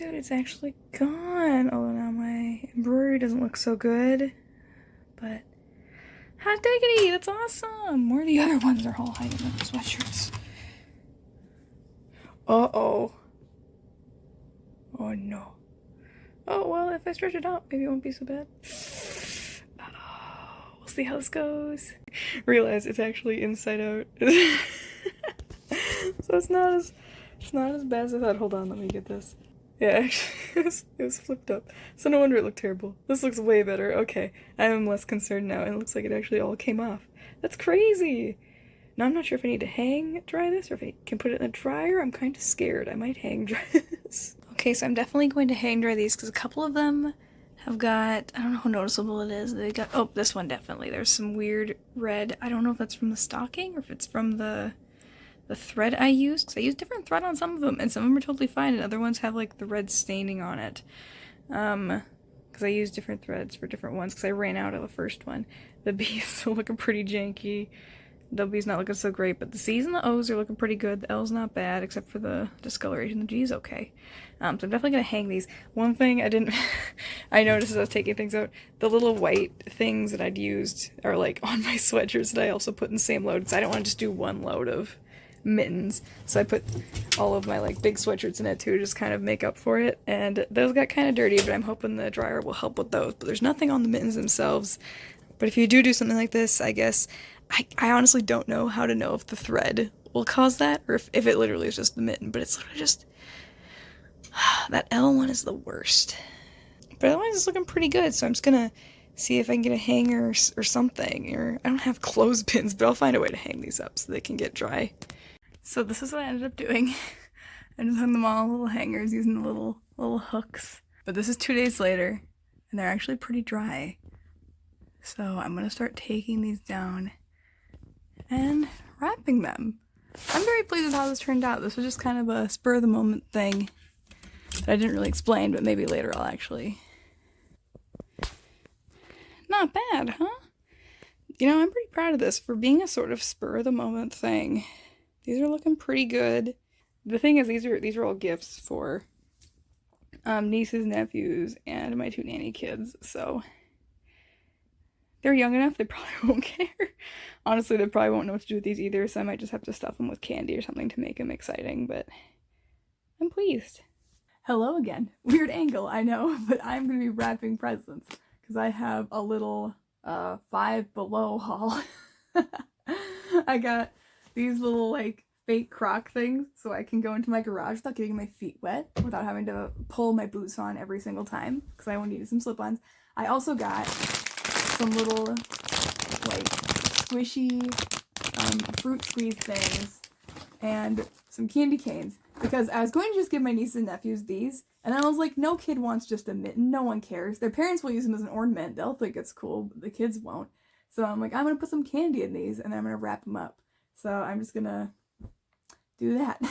Dude, it's actually gone. Although now my embroidery doesn't look so good. But hot diggity, that's awesome. Where are the other ones? They're all hiding in the sweatshirts. Uh-oh. Oh no. Oh, well, if I stretch it out, maybe it won't be so bad. Oh, we'll see how this goes. Realize it's actually inside out. So it's not as bad as I thought. Hold on, let me get this. Yeah, actually, it was flipped up. So no wonder it looked terrible. This looks way better. Okay, I am less concerned now, and it looks like it actually all came off. That's crazy! Now I'm not sure if I need to dry this, or if I can put it in the dryer. I'm kind of scared. I might hang dry this. Okay, so I'm definitely going to hang dry these, because a couple of them have got, I don't know how noticeable it is. They got, oh, this one definitely. There's some weird red. I don't know if that's from the stocking, or if it's from the thread I use, because I use different thread on some of them, and some of them are totally fine, and other ones have like the red staining on it. Because I use different threads for different ones, because I ran out of the first one. The B's still looking pretty janky. W's not looking so great, but the C's and the O's are looking pretty good. The L's not bad, except for the discoloration. The G's okay. So I'm definitely gonna hang these. One thing I didn't, I noticed as I was taking things out, the little white things that I'd used are like on my sweatshirts that I also put in the same load, because I don't want to just do one load of mittens, so I put all of my like big sweatshirts in it too, just kind of make up for it, and those got kind of dirty, but I'm hoping the dryer will help with those. But there's nothing on the mittens themselves. But if you do something like this, I guess I honestly don't know how to know if the thread will cause that, or if it literally is just the mitten, but it's literally just that L one is the worst. But otherwise it's looking pretty good, so I'm just gonna see if I can get a hanger or something. Or I don't have clothespins, but I'll find a way to hang these up so they can get dry. So this is what I ended up doing. I just hung them all little hangers using the little hooks. But this is 2 days later, and they're actually pretty dry. So I'm gonna start taking these down and wrapping them. I'm very pleased with how this turned out. This was just kind of a spur of the moment thing that I didn't really explain, but maybe later I'll actually. Not bad, huh? You know, I'm pretty proud of this for being a sort of spur of the moment thing. These are looking pretty good. The thing is, these are all gifts for nieces, nephews, and my 2 nanny kids, so they're young enough, they probably won't care. Honestly, they probably won't know what to do with these either, so I might just have to stuff them with candy or something to make them exciting, but I'm pleased. Hello again. Weird angle, I know, but I'm going to be wrapping presents, because I have a little Five Below haul. I got these little like fake croc things so I can go into my garage without getting my feet wet, without having to pull my boots on every single time, because I needed some slip-ons. I also got some little like squishy fruit squeeze things and some candy canes, because I was going to just give my nieces and nephews these, and then I was like, no kid wants just a mitten, no one cares. Their parents will use them as an ornament, they'll think it's cool, but the kids won't. So I'm like, I'm gonna put some candy in these and then I'm gonna wrap them up. So I'm just gonna do that.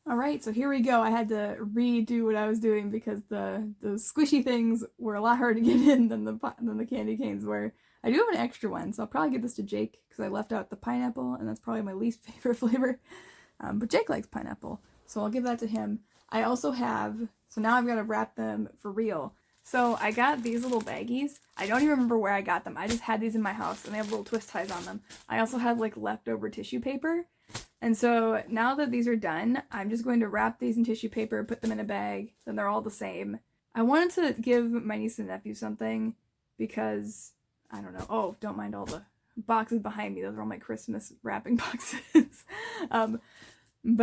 Alright, so here we go. I had to redo what I was doing because the squishy things were a lot harder to get in than the candy canes were. I do have an extra one, so I'll probably give this to Jake because I left out the pineapple, and that's probably my least favorite flavor. But Jake likes pineapple, so I'll give that to him. I also have, so now I've got to wrap them for real. So I got these little baggies. I don't even remember where I got them. I just had these in my house, and they have little twist ties on them. I also have like leftover tissue paper. And so now that these are done, I'm just going to wrap these in tissue paper, put them in a bag, then they're all the same. I wanted to give my niece and nephew something because, I don't know, oh, don't mind all the boxes behind me. Those are all my Christmas wrapping boxes. But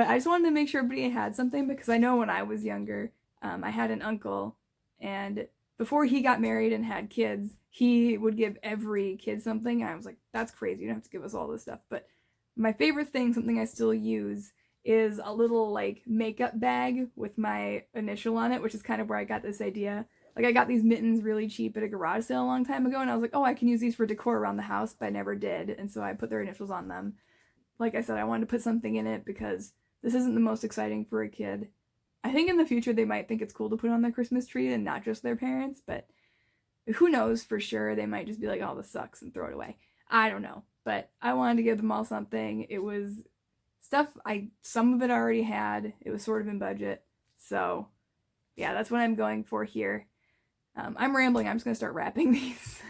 I just wanted to make sure everybody had something, because I know when I was younger, I had an uncle, and before he got married and had kids, he would give every kid something, and I was like, that's crazy, you don't have to give us all this stuff. But my favorite thing, something I still use, is a little like makeup bag with my initial on it, which is kind of where I got this idea. Like I got these mittens really cheap at a garage sale a long time ago, and I was like, oh, I can use these for decor around the house, but I never did, and so I put their initials on them. Like I said, I wanted to put something in it because this isn't the most exciting for a kid. I think in the future they might think it's cool to put on their Christmas tree and not just their parents, but who knows for sure. They might just be like, oh, this sucks and throw it away. I don't know. But I wanted to give them all something. It was stuff some of it I already had. It was sort of in budget. So yeah, that's what I'm going for here. I'm rambling. I'm just going to start wrapping these.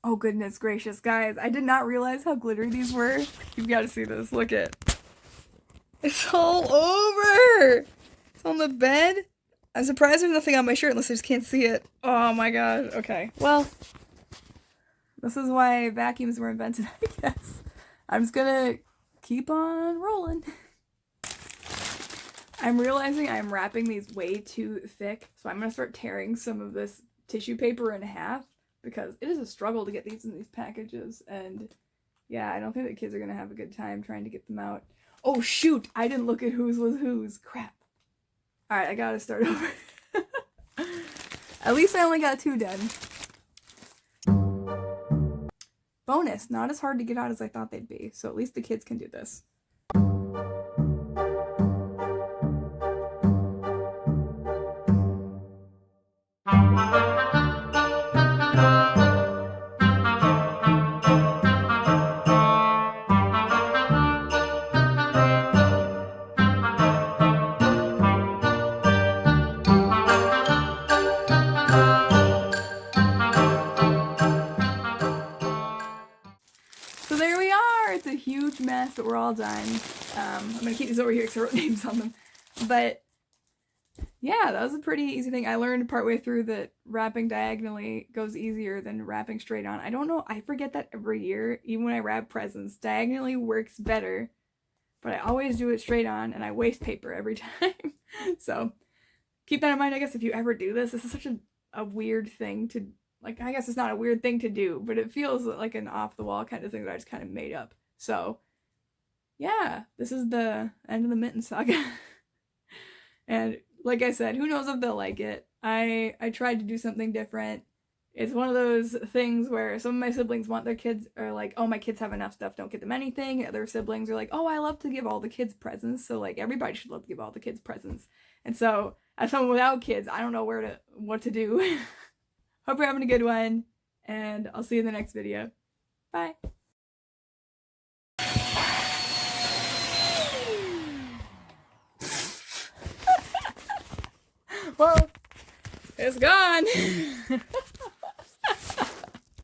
Oh goodness gracious, guys. I did not realize how glittery these were. You've got to see this. Look at it. It's all over! It's on the bed. I'm surprised there's nothing on my shirt unless I just can't see it. Oh my god. Okay. Well, this is why vacuums were invented, I guess. I'm just gonna keep on rolling. I'm realizing I'm wrapping these way too thick, so I'm gonna start tearing some of this tissue paper in half because it is a struggle to get these in these packages, and yeah, I don't think the kids are gonna have a good time trying to get them out. Oh shoot! I didn't look at whose was whose. Crap. Alright, I gotta start over. At least I only got 2 done. Bonus, not as hard to get out as I thought they'd be, so at least the kids can do this. So there we are! It's a huge mess, but we're all done. I'm gonna keep these over here because I wrote names on them. But yeah, that was a pretty easy thing. I learned partway through that wrapping diagonally goes easier than wrapping straight on. I don't know, I forget that every year, even when I wrap presents. Diagonally works better, but I always do it straight on and I waste paper every time. So keep that in mind, I guess, if you ever do this. This is such a weird thing to, like, I guess it's not a weird thing to do, but it feels like an off-the-wall kind of thing that I just kind of made up. So yeah, this is the end of the Mitten saga. And like I said, who knows if they'll like it. I tried to do something different. It's one of those things where some of my siblings want their kids, are like, oh, my kids have enough stuff, don't get them anything. Other siblings are like, oh, I love to give all the kids presents, so like everybody should love to give all the kids presents. And so as someone without kids, I don't know what to do. Hope you're having a good one, and I'll see you in the next video. Bye. Well, it's gone.